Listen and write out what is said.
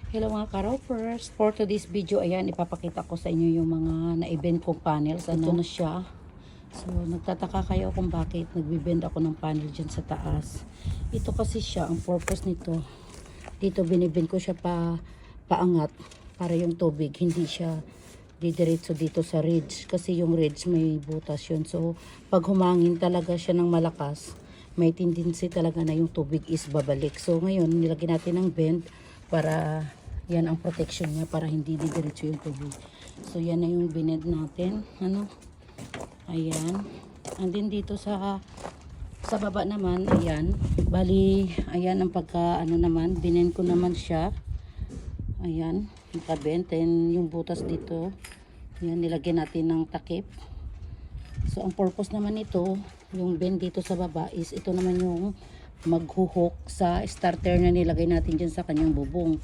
Hello mga ka-ropers. For today's video, ayan, ipapakita ko sa inyo yung mga na-event kong panels. Ito na siya. So, nagtataka kayo kung bakit nagbibend ako ng panel dyan sa taas. Ito kasi siya, ang purpose nito. Dito binibend ko siya paangat para yung tubig hindi siya didiretso dito sa ridge. Kasi yung ridge may butas yun. So, pag humangin talaga siya ng malakas, may tendency talaga na yung tubig is babalik. So, ngayon, nilagyan natin ng bend para yan ang protection niya para hindi didiretso yung tubig. So yan na yung bined natin, ayan. And then dito sa baba naman, ayan, bali ayan ang pagka naman, binend ko naman siya, ayan, nakabend. And yung butas dito, yan, nilagyan natin ng takip. So ang purpose naman ito, yung bend dito sa baba is ito naman yung maghuhook sa starter na nilagay natin dyan sa kanyang bubong.